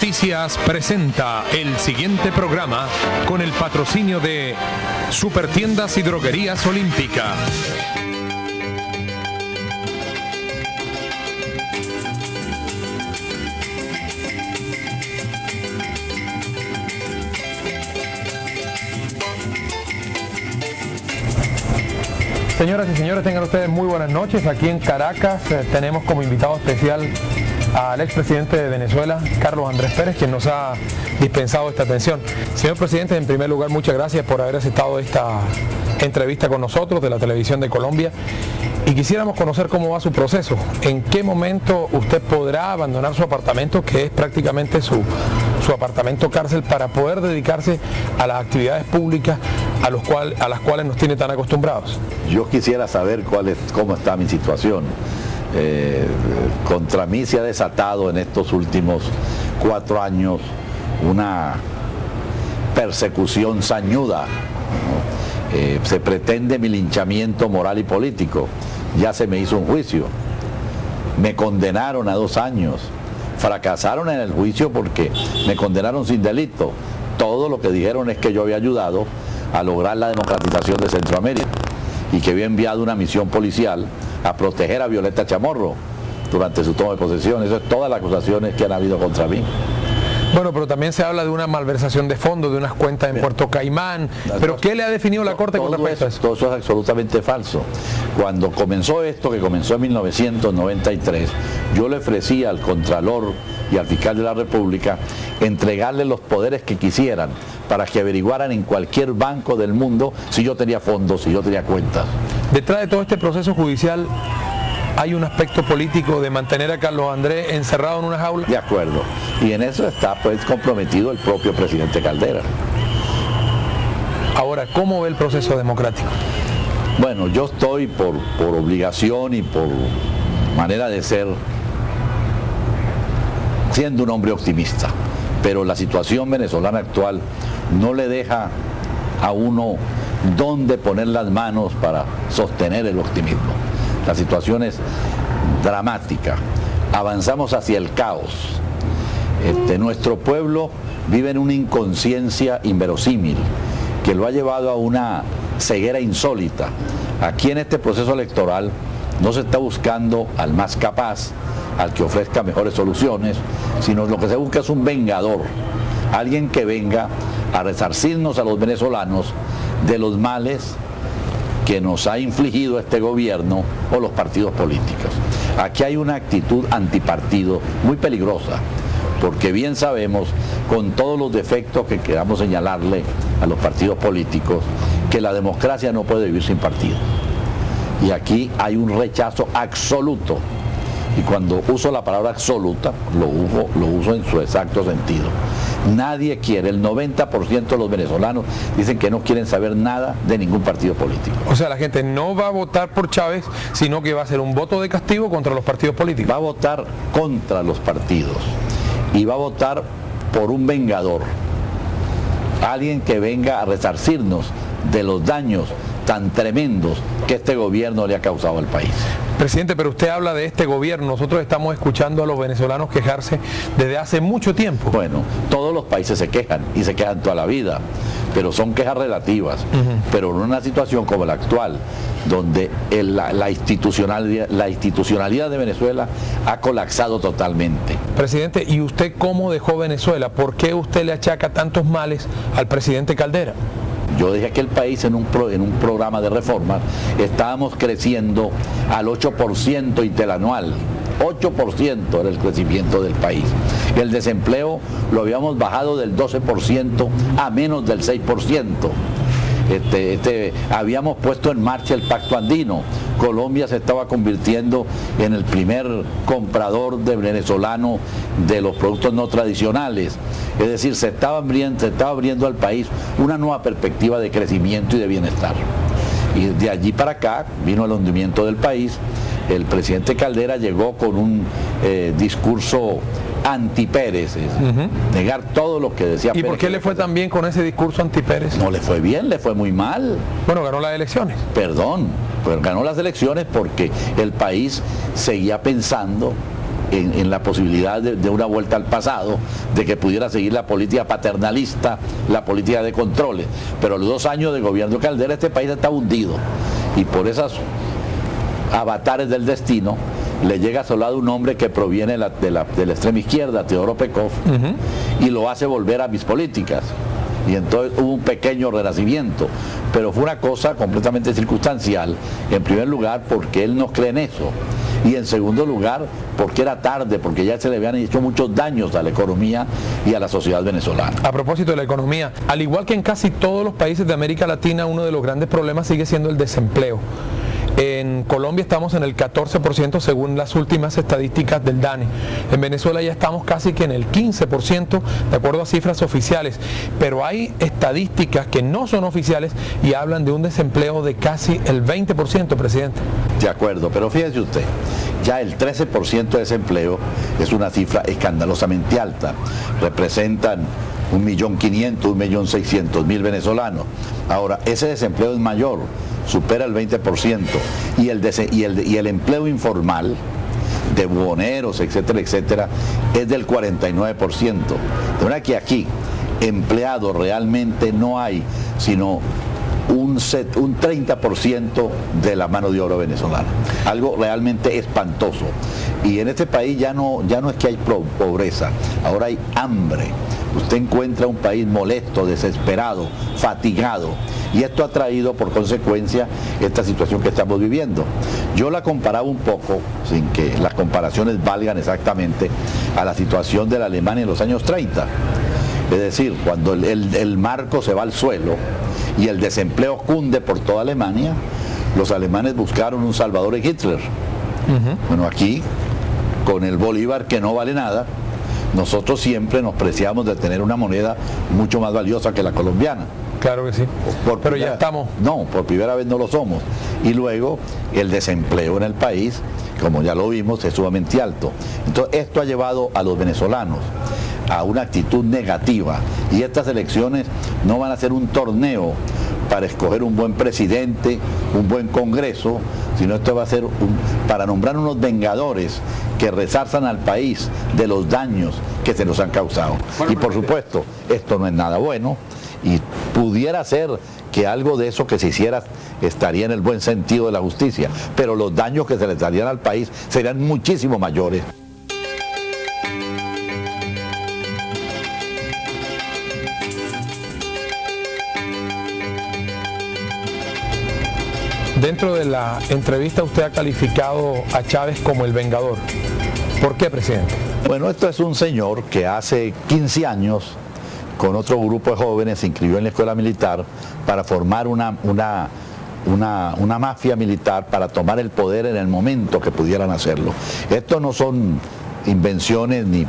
Noticias presenta el siguiente programa con el patrocinio de Supertiendas y Droguerías Olímpica. Señoras y señores, tengan ustedes muy buenas noches. Aquí en Caracas tenemos como invitado especial al expresidente de Venezuela, Carlos Andrés Pérez, quien nos ha dispensado esta atención. Señor presidente, en primer lugar, muchas gracias por haber aceptado esta entrevista con nosotros de la Televisión de Colombia. Y quisiéramos conocer cómo va su proceso. ¿En qué momento usted podrá abandonar su apartamento, que es prácticamente su apartamento cárcel, para poder dedicarse a las actividades públicas a las cuales nos tiene tan acostumbrados? Yo quisiera saber cómo está mi situación. Contra mí se ha desatado en estos últimos 4 años una persecución sañuda, ¿no? Se pretende mi linchamiento moral y político. Ya se me hizo un juicio, me condenaron a 2 años, fracasaron en el juicio porque me condenaron sin delito. Todo lo que dijeron es que yo había ayudado a lograr la democratización de Centroamérica y que había enviado una misión policial a proteger a Violeta Chamorro durante su toma de posesión. Eso es todas las acusaciones que han habido contra mí. Bueno, pero también se habla de una malversación de fondos, de unas cuentas en Puerto Caimán. ¿Pero qué le ha definido la Corte con respecto a eso? Todo eso es absolutamente falso. Cuando comenzó esto, que comenzó en 1993, yo le ofrecí al Contralor y al Fiscal de la República entregarle los poderes que quisieran para que averiguaran en cualquier banco del mundo si yo tenía fondos, si yo tenía cuentas. Detrás de todo este proceso judicial hay un aspecto político de mantener a Carlos Andrés encerrado en una jaula. De acuerdo. Y en eso está pues comprometido el propio presidente Caldera. Ahora, ¿cómo ve el proceso democrático? Bueno, yo estoy por obligación y por manera de ser, siendo un hombre optimista, pero la situación venezolana actual no le deja a uno dónde poner las manos para sostener el optimismo. La situación es dramática, avanzamos hacia el caos. Nuestro pueblo vive en una inconsciencia inverosímil que lo ha llevado a una ceguera insólita. Aquí en este proceso electoral no se está buscando al más capaz, al que ofrezca mejores soluciones, sino lo que se busca es un vengador, alguien que venga a resarcirnos a los venezolanos de los males que nos ha infligido este gobierno o los partidos políticos. Aquí hay una actitud antipartido muy peligrosa, porque bien sabemos, con todos los defectos que queramos señalarle a los partidos políticos, que la democracia no puede vivir sin partido. Y aquí hay un rechazo absoluto. Y cuando uso la palabra absoluta, lo uso en su exacto sentido. Nadie quiere, el 90% de los venezolanos dicen que no quieren saber nada de ningún partido político. O sea, la gente no va a votar por Chávez, sino que va a ser un voto de castigo contra los partidos políticos. Va a votar contra los partidos y va a votar por un vengador, alguien que venga a resarcirnos de los daños tan tremendos que este gobierno le ha causado al país. Presidente, pero usted habla de este gobierno, nosotros estamos escuchando a los venezolanos quejarse desde hace mucho tiempo. Bueno, todos los países se quejan y se quejan toda la vida, pero son quejas relativas. Pero en una situación como la actual, donde la institucionalidad de Venezuela ha colapsado totalmente. Presidente, ¿y usted cómo dejó Venezuela? ¿Por qué usted le achaca tantos males al presidente Caldera? Yo dije que el país en un programa de reformas estábamos creciendo al 8% interanual. 8% era el crecimiento del país. El desempleo lo habíamos bajado del 12% a menos del 6%. Habíamos puesto en marcha el Pacto Andino. Colombia se estaba convirtiendo en el primer comprador de venezolano de los productos no tradicionales. Es decir, se estaba abriendo al país una nueva perspectiva de crecimiento y de bienestar. Y de allí para acá vino el hundimiento del país. El presidente Caldera llegó con un discurso anti-Pérez, negar todo lo que decía Pérez. ¿Y por qué le fue tan bien con ese discurso anti-Pérez? No le fue bien, le fue muy mal. Bueno, ganó las elecciones. Perdón, pero ganó las elecciones porque el país seguía pensando en la posibilidad de una vuelta al pasado, de que pudiera seguir la política paternalista, la política de controles. Pero los 2 años de gobierno Caldera, este país está hundido, y por esas avatares del destino le llega a su lado un hombre que proviene de la extrema izquierda, Teodoro Pekov, y lo hace volver a mis políticas. Y entonces hubo un pequeño renacimiento, pero fue una cosa completamente circunstancial. En primer lugar, porque él no cree en eso, y en segundo lugar, porque era tarde, porque ya se le habían hecho muchos daños a la economía y a la sociedad venezolana. A propósito de la economía, al igual que en casi todos los países de América Latina, uno de los grandes problemas sigue siendo el desempleo. En Colombia estamos en el 14% según las últimas estadísticas del DANE. En Venezuela ya estamos casi que en el 15% de acuerdo a cifras oficiales. Pero hay estadísticas que no son oficiales y hablan de un desempleo de casi el 20%, presidente. De acuerdo, pero fíjese usted, ya el 13% de desempleo es una cifra escandalosamente alta. Representan 1.500.000, 1.600.000 venezolanos. Ahora, ese desempleo es mayor, supera el 20%, y el empleo informal de buhoneros, etcétera, etcétera, es del 49%. De manera que aquí, empleados realmente no hay, sino un 30% de la mano de obra venezolana. Algo realmente espantoso. Y en este país ya no es que hay pobreza, ahora hay hambre. Usted encuentra un país molesto, desesperado, fatigado, y esto ha traído por consecuencia esta situación que estamos viviendo. Yo la comparaba un poco, sin que las comparaciones valgan exactamente, a la situación de la Alemania en los años 30. Es decir, cuando el marco se va al suelo y el desempleo cunde por toda Alemania, los alemanes buscaron un salvador en Hitler. Bueno, aquí, con el bolívar que no vale nada, nosotros siempre nos preciamos de tener una moneda mucho más valiosa que la colombiana. Claro que sí, pero ya estamos. No, por primera vez no lo somos. Y luego el desempleo en el país, como ya lo vimos, es sumamente alto. Entonces esto ha llevado a los venezolanos a una actitud negativa, y estas elecciones no van a ser un torneo para escoger un buen presidente, un buen Congreso, sino esto va a ser para nombrar unos vengadores que resarzan al país de los daños que se nos han causado. Y por supuesto, esto no es nada bueno, y pudiera ser que algo de eso que se hiciera estaría en el buen sentido de la justicia, pero los daños que se les darían al país serían muchísimo mayores. Dentro de la entrevista usted ha calificado a Chávez como el vengador. ¿Por qué, presidente? Bueno, esto es un señor que hace 15 años, con otro grupo de jóvenes, se inscribió en la escuela militar para formar una mafia militar para tomar el poder en el momento que pudieran hacerlo. Esto no son invenciones ni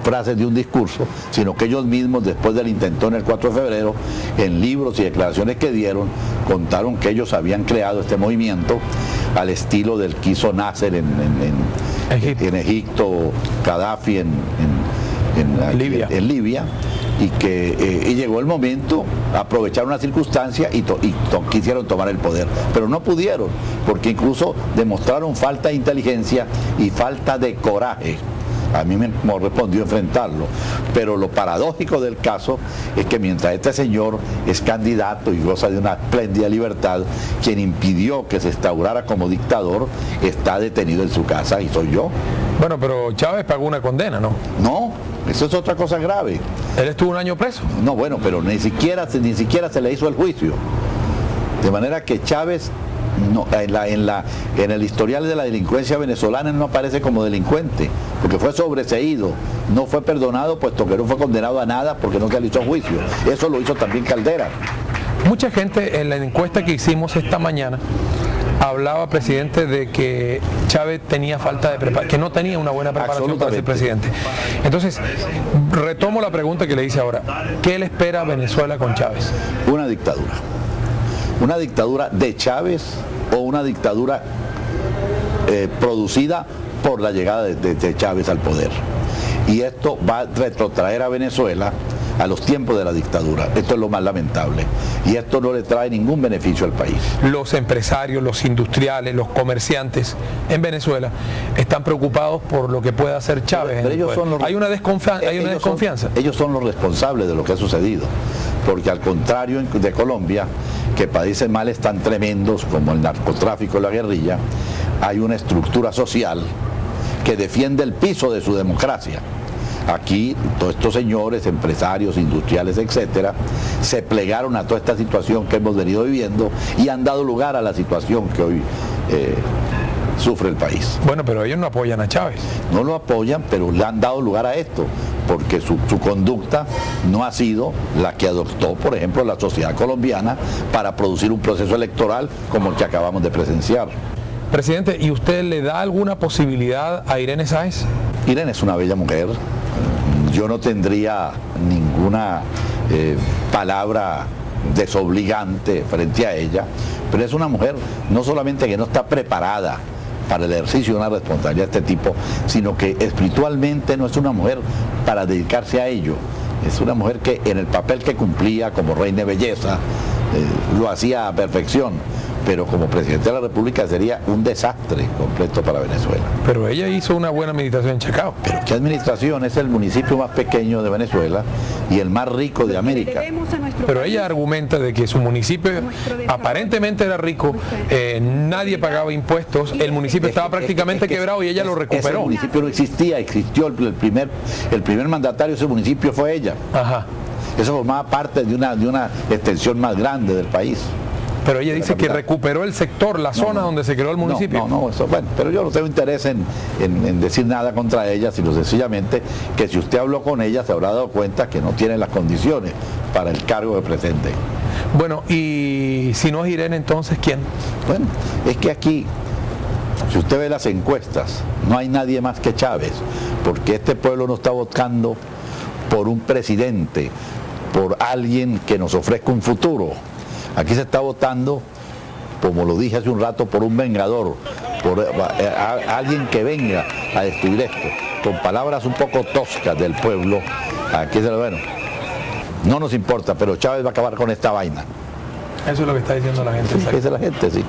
frases de un discurso, sino que ellos mismos, después del intentón el 4 de febrero, en libros y declaraciones que dieron, contaron que ellos habían creado este movimiento al estilo del que hizo Nasser en Egipto, Gaddafi en Libia, y que llegó el momento, aprovecharon una circunstancia y quisieron tomar el poder, pero no pudieron, porque incluso demostraron falta de inteligencia y falta de coraje. A mí me correspondió enfrentarlo, pero lo paradójico del caso es que mientras este señor es candidato y goza de una espléndida libertad, quien impidió que se instaurara como dictador está detenido en su casa, y soy yo. Bueno, pero Chávez pagó una condena, ¿no? No, eso es otra cosa grave. ¿Él estuvo 1 año preso? No, bueno, pero ni siquiera se le hizo el juicio. De manera que Chávez, no, en el historial de la delincuencia venezolana, no aparece como delincuente, porque fue sobreseído, no fue perdonado, puesto que no fue condenado a nada porque no se le hizo juicio. Eso lo hizo también Caldera. Mucha gente en la encuesta que hicimos esta mañana hablaba, presidente, de que Chávez tenía falta de preparación, que no tenía una buena preparación para ser presidente. Entonces, retomo la pregunta que le hice ahora. ¿Qué le espera a Venezuela con Chávez? Una dictadura. Una dictadura de Chávez o una dictadura producida por la llegada de Chávez al poder. Y esto va a retrotraer a Venezuela a los tiempos de la dictadura. Esto es lo más lamentable y esto no le trae ningún beneficio al país. Los empresarios, los industriales, los comerciantes en Venezuela están preocupados por lo que pueda hacer Chávez. Pero ellos son hay una desconfianza. Ellos son los responsables de lo que ha sucedido, porque al contrario de Colombia, que padece males tan tremendos como el narcotráfico y la guerrilla, hay una estructura social que defiende el piso de su democracia. Aquí todos estos señores, empresarios, industriales, etcétera, se plegaron a toda esta situación que hemos venido viviendo y han dado lugar a la situación que hoy sufre el país. Bueno, pero ellos no apoyan a Chávez. No lo apoyan, pero le han dado lugar a esto, porque su conducta no ha sido la que adoptó, por ejemplo, la sociedad colombiana para producir un proceso electoral como el que acabamos de presenciar. Presidente, ¿y usted le da alguna posibilidad a Irene Sáez? Irene es una bella mujer. Yo no tendría ninguna palabra desobligante frente a ella, pero es una mujer no solamente que no está preparada para el ejercicio de una responsabilidad de este tipo, sino que espiritualmente no es una mujer para dedicarse a ello. Es una mujer que en el papel que cumplía como reina de belleza lo hacía a perfección, pero como presidente de la República sería un desastre completo para Venezuela. Pero ella hizo una buena administración en Chacao. Pero ¿qué administración? Es el municipio más pequeño de Venezuela y el más rico de América. Pero ella argumenta de que su municipio aparentemente era rico, nadie pagaba impuestos, el municipio estaba prácticamente quebrado y ella lo recuperó. Ese municipio no existía, existió el primer mandatario de ese municipio fue ella. Ajá. Eso formaba parte de una extensión más grande del país. Pero ella dice que recuperó el sector, la zona donde se creó el municipio. Eso, bueno, pero yo no tengo interés en decir nada contra ella, sino sencillamente que si usted habló con ella se habrá dado cuenta que no tiene las condiciones para el cargo que pretende. Bueno, y si no es Irene, entonces ¿quién? Bueno, es que aquí, si usted ve las encuestas, no hay nadie más que Chávez, porque este pueblo no está votando por un presidente, por alguien que nos ofrezca un futuro. Aquí se está votando, como lo dije hace un rato, por un vengador, por alguien que venga a destruir esto, con palabras un poco toscas del pueblo. Aquí bueno, no nos importa, pero Chávez va a acabar con esta vaina. Eso es lo que está diciendo la gente. Sí, dice la gente, sí.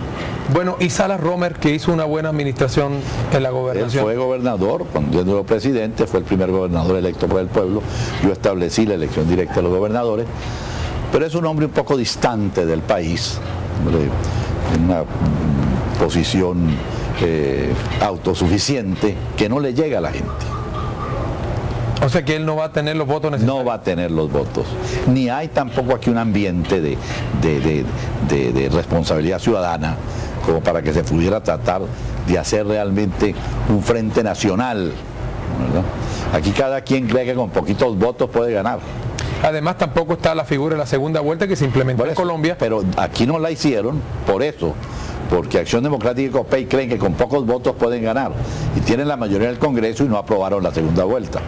Bueno, y Salas Romer, que hizo una buena administración en la gobernación. Él fue gobernador, cuando yo era presidente, fue el primer gobernador electo por el pueblo. Yo establecí la elección directa de los gobernadores. Pero es un hombre un poco distante del país, en una posición autosuficiente que no le llega a la gente. O sea que él no va a tener los votos necesarios. No va a tener los votos. Ni hay tampoco aquí un ambiente de responsabilidad ciudadana como para que se pudiera tratar de hacer realmente un frente nacional, ¿verdad? Aquí cada quien cree que con poquitos votos puede ganar. Además tampoco está la figura de la segunda vuelta que se implementó en Colombia. Pero aquí no la hicieron por eso, porque Acción Democrática y COPEI creen que con pocos votos pueden ganar y tienen la mayoría del Congreso y no aprobaron la segunda vuelta.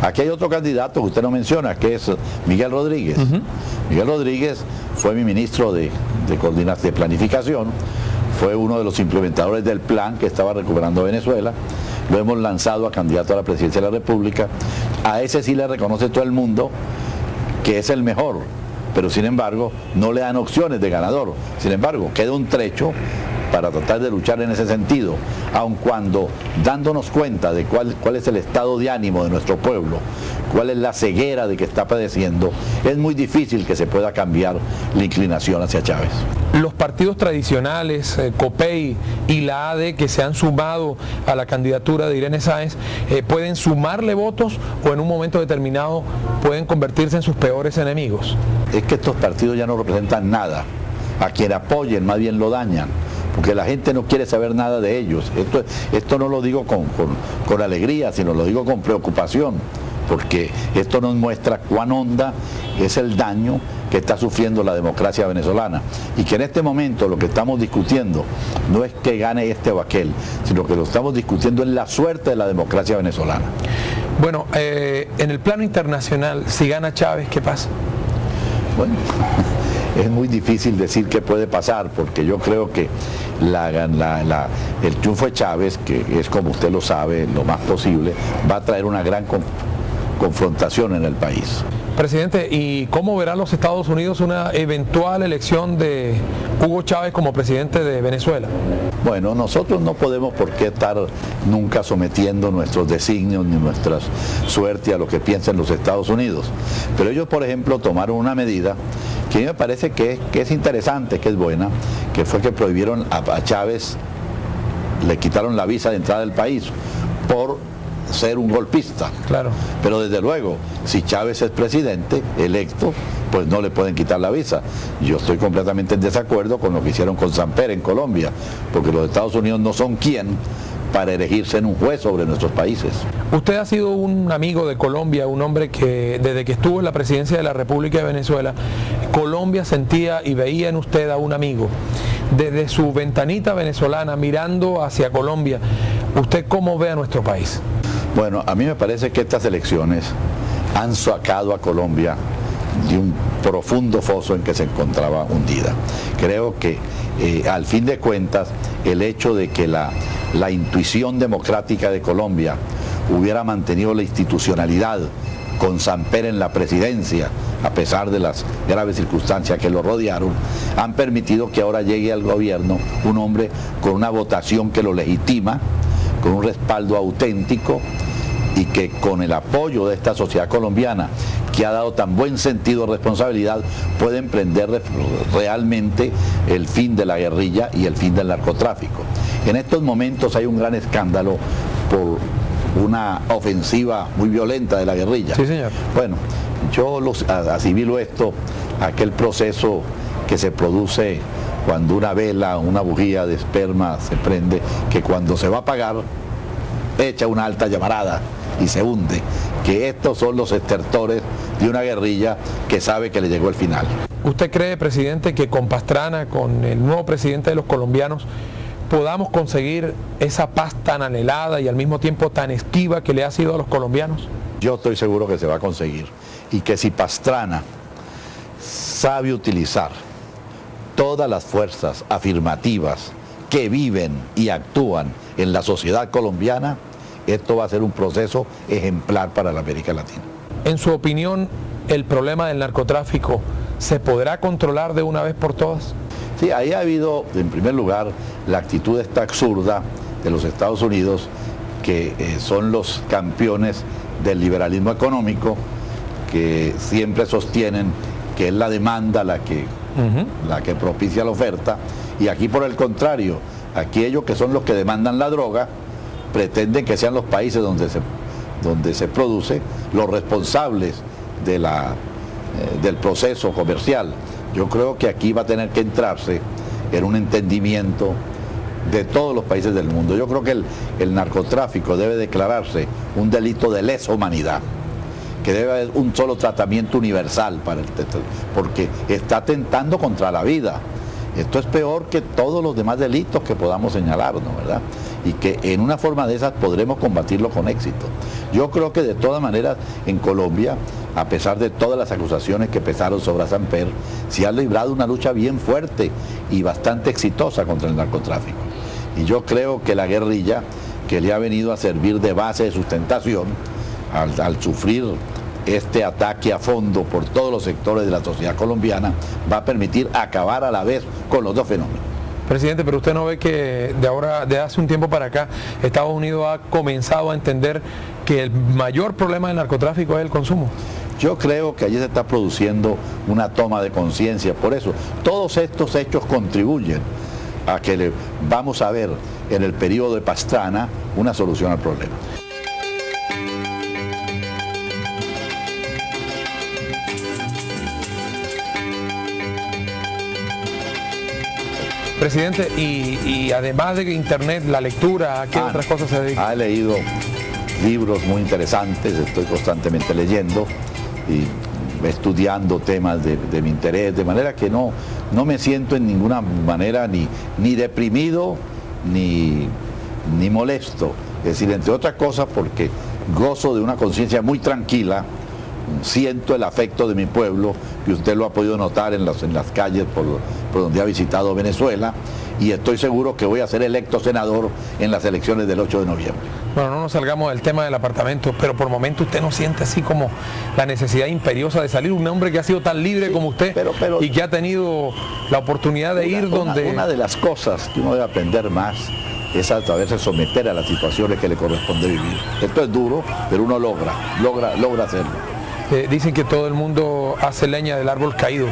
Aquí hay otro candidato que usted no menciona, que es Miguel Rodríguez. Miguel Rodríguez fue mi ministro de Planificación, fue uno de los implementadores del plan que estaba recuperando Venezuela. Lo hemos lanzado a candidato a la presidencia de la República. A ese sí le reconoce todo el mundo que es el mejor, pero sin embargo no le dan opciones de ganador. Sin embargo, queda un trecho para tratar de luchar en ese sentido, aun cuando dándonos cuenta de cuál es el estado de ánimo de nuestro pueblo, cuál es la ceguera de que está padeciendo, es muy difícil que se pueda cambiar la inclinación hacia Chávez. Los partidos tradicionales, COPEI y la AD, que se han sumado a la candidatura de Irene Sáez, ¿pueden sumarle votos o en un momento determinado pueden convertirse en sus peores enemigos? Es que estos partidos ya no representan nada. A quien apoyen más bien lo dañan, porque la gente no quiere saber nada de ellos. Esto no lo digo con alegría, sino lo digo con preocupación, porque esto nos muestra cuán honda es el daño que está sufriendo la democracia venezolana, y que en este momento lo que estamos discutiendo no es que gane este o aquel, sino que lo estamos discutiendo en la suerte de la democracia venezolana. Bueno, en el plano internacional, si gana Chávez, ¿qué pasa? Bueno, es muy difícil decir qué puede pasar, porque yo creo que el triunfo de Chávez, que es, como usted lo sabe, lo más posible, va a traer una gran confrontación en el país. Presidente, ¿y cómo verán los Estados Unidos una eventual elección de Hugo Chávez como presidente de Venezuela? Bueno, nosotros no podemos por qué estar nunca sometiendo nuestros designios ni nuestra suerte a lo que piensan los Estados Unidos. Pero ellos, por ejemplo, tomaron una medida que a mí me parece que es interesante, que es buena, que fue que prohibieron a Chávez, le quitaron la visa de entrada del país por ser un golpista. Claro. Pero desde luego, si Chávez es presidente electo, pues no le pueden quitar la visa. Yo estoy completamente en desacuerdo con lo que hicieron con Samper en Colombia, porque los Estados Unidos no son quien para erigirse en un juez sobre nuestros países. Usted ha sido un amigo de Colombia, un hombre que desde que estuvo en la presidencia de la República de Venezuela, Colombia sentía y veía en usted a un amigo. Desde su ventanita venezolana, mirando hacia Colombia, ¿usted cómo ve a nuestro país? Bueno, a mí me parece que estas elecciones han sacado a Colombia de un profundo foso en que se encontraba hundida. Creo que al fin de cuentas el hecho de que la intuición democrática de Colombia hubiera mantenido la institucionalidad con Samper en la presidencia, a pesar de las graves circunstancias que lo rodearon, han permitido que ahora llegue al gobierno un hombre con una votación que lo legitima, con un respaldo auténtico, y que con el apoyo de esta sociedad colombiana, que ha dado tan buen sentido de responsabilidad, puede emprender realmente el fin de la guerrilla y el fin del narcotráfico. En estos momentos hay un gran escándalo por una ofensiva muy violenta de la guerrilla. Sí, señor. Bueno, yo asimilo esto a aquel proceso que se produce cuando una vela, una bujía de esperma se prende, que cuando se va a apagar, echa una alta llamarada y se hunde, que estos son los estertores de una guerrilla que sabe que le llegó el final. ¿Usted cree, presidente, que con Pastrana, con el nuevo presidente de los colombianos, podamos conseguir esa paz tan anhelada y al mismo tiempo tan esquiva que le ha sido a los colombianos? Yo estoy seguro que se va a conseguir, y que si Pastrana sabe utilizar todas las fuerzas afirmativas que viven y actúan en la sociedad colombiana, esto va a ser un proceso ejemplar para la América Latina. En su opinión, ¿el problema del narcotráfico se podrá controlar de una vez por todas? Sí, ahí ha habido, en primer lugar, la actitud esta absurda de los Estados Unidos, que son los campeones del liberalismo económico, que siempre sostienen que es la demanda la que propicia la oferta, y aquí por el contrario, aquellos que son los que demandan la droga pretenden que sean los países donde se produce los responsables de del proceso comercial. Yo creo que aquí va a tener que entrarse en un entendimiento de todos los países del mundo. Yo creo que el narcotráfico debe declararse un delito de lesa humanidad, que debe haber un solo tratamiento universal porque está atentando contra la vida. Esto es peor que todos los demás delitos que podamos señalarnos, ¿verdad? Y que en una forma de esas podremos combatirlo con éxito. Yo creo que de todas maneras en Colombia, a pesar de todas las acusaciones que pesaron sobre Samper, se ha librado una lucha bien fuerte y bastante exitosa contra el narcotráfico. Y yo creo que la guerrilla, que le ha venido a servir de base de sustentación, al sufrir este ataque a fondo por todos los sectores de la sociedad colombiana, va a permitir acabar a la vez con los dos fenómenos. Presidente, pero usted no ve que de hace un tiempo para acá Estados Unidos ha comenzado a entender que el mayor problema del narcotráfico es el consumo. Yo creo que allí se está produciendo una toma de conciencia. Por eso, todos estos hechos contribuyen a que vamos a ver en el periodo de Pastrana una solución al problema. Presidente, y además de Internet, la lectura, ¿a qué otras cosas se dedica? He leído libros muy interesantes, estoy constantemente leyendo y estudiando temas de mi interés, de manera que no me siento en ninguna manera ni deprimido ni molesto. Es decir, entre otras cosas, porque gozo de una conciencia muy tranquila, siento el afecto de mi pueblo, que usted lo ha podido notar en las calles por donde ha visitado Venezuela, y estoy seguro que voy a ser electo senador en las elecciones del 8 de noviembre. Bueno, no nos salgamos del tema del apartamento, pero por momento usted no siente así como la necesidad imperiosa de salir, un hombre que ha sido tan libre como usted y que ha tenido la oportunidad de ir donde... Una de las cosas que uno debe aprender más es a través de someter a las situaciones que le corresponde vivir. Esto es duro, pero uno logra hacerlo. Dicen que todo el mundo hace leña del árbol caído.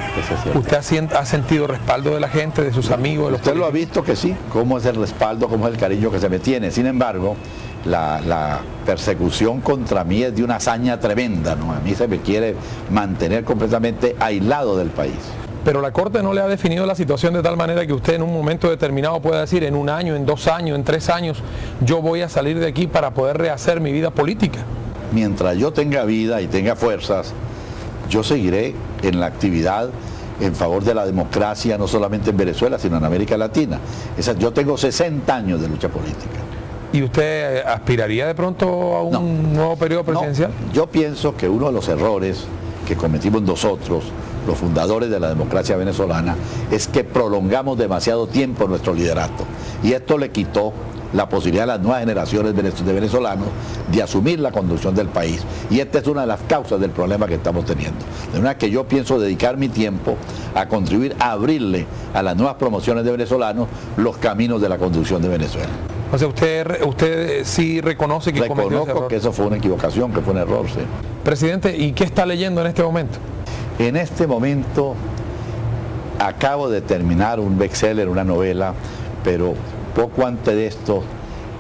¿Usted ha sentido respaldo de la gente, de sus amigos? De los Usted lo ha visto que sí, cómo es el respaldo, cómo es el cariño que se me tiene. Sin embargo, la persecución contra mí es de una hazaña tremenda, ¿no? A mí se me quiere mantener completamente aislado del país. Pero la Corte no le ha definido la situación de tal manera que usted en un momento determinado pueda decir, en 1 año, en 2 años, en 3 años, yo voy a salir de aquí para poder rehacer mi vida política. Mientras yo tenga vida y tenga fuerzas, yo seguiré en la actividad en favor de la democracia, no solamente en Venezuela, sino en América Latina. Yo tengo 60 años de lucha política. ¿Y usted aspiraría de pronto a un nuevo periodo presidencial? No, yo pienso que uno de los errores que cometimos nosotros, los fundadores de la democracia venezolana, es que prolongamos demasiado tiempo nuestro liderato. Y esto le quitó la posibilidad a las nuevas generaciones de venezolanos de asumir la conducción del país. Y esta es una de las causas del problema que estamos teniendo. De manera que yo pienso dedicar mi tiempo a contribuir a abrirle a las nuevas promociones de venezolanos los caminos de la conducción de Venezuela. O sea, usted sí reconoce que cometió ese error. Reconozco que eso fue una equivocación, que fue un error, sí. Presidente, ¿y qué está leyendo en este momento? En este momento acabo de terminar un bestseller, una novela, pero poco antes de esto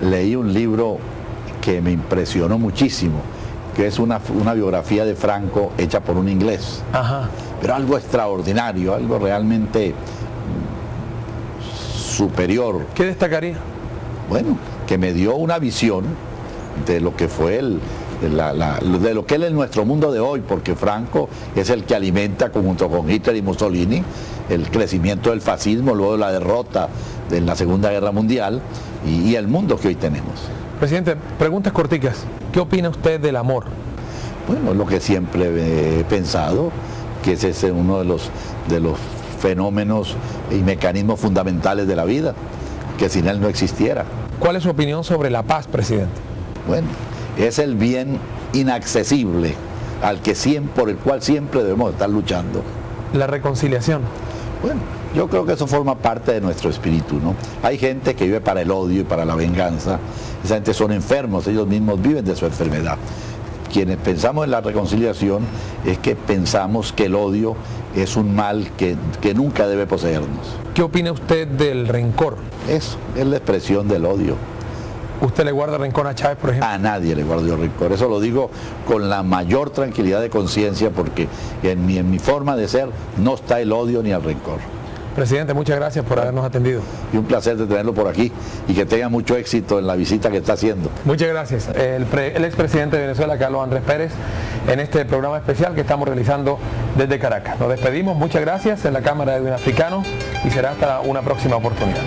leí un libro que me impresionó muchísimo, que es una biografía de Franco hecha por un inglés. Ajá. Pero algo extraordinario, algo realmente superior. ¿Qué destacaría? Bueno, que me dio una visión de lo que fue de lo que es nuestro mundo de hoy, porque Franco es el que alimenta, junto con Hitler y Mussolini, el crecimiento del fascismo, luego de la derrota de la Segunda Guerra Mundial y el mundo que hoy tenemos. Presidente, preguntas corticas. ¿Qué opina usted del amor? Bueno, lo que siempre he pensado, que ese es uno de los fenómenos y mecanismos fundamentales de la vida, que sin él no existiera. ¿Cuál es su opinión sobre la paz, presidente? Bueno, es el bien inaccesible por el cual siempre debemos estar luchando. La reconciliación. Bueno, yo creo que eso forma parte de nuestro espíritu, ¿no? Hay gente que vive para el odio y para la venganza. Esa gente son enfermos, ellos mismos viven de su enfermedad. Quienes pensamos en la reconciliación es que pensamos que el odio es un mal que nunca debe poseernos. ¿Qué opina usted del rencor? Eso es la expresión del odio. ¿Usted le guarda rencor a Chávez, por ejemplo? A nadie le guardo rencor. Eso lo digo con la mayor tranquilidad de conciencia, porque en mi forma de ser no está el odio ni el rencor. Presidente, muchas gracias por habernos atendido. Y un placer de tenerlo por aquí y que tenga mucho éxito en la visita que está haciendo. Muchas gracias. El expresidente de Venezuela, Carlos Andrés Pérez, en este programa especial que estamos realizando desde Caracas. Nos despedimos, muchas gracias en la Cámara de Edwin Africano y será hasta una próxima oportunidad.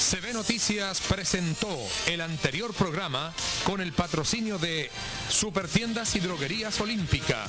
CB Noticias presentó el anterior programa con el patrocinio de Supertiendas y Droguerías Olímpica.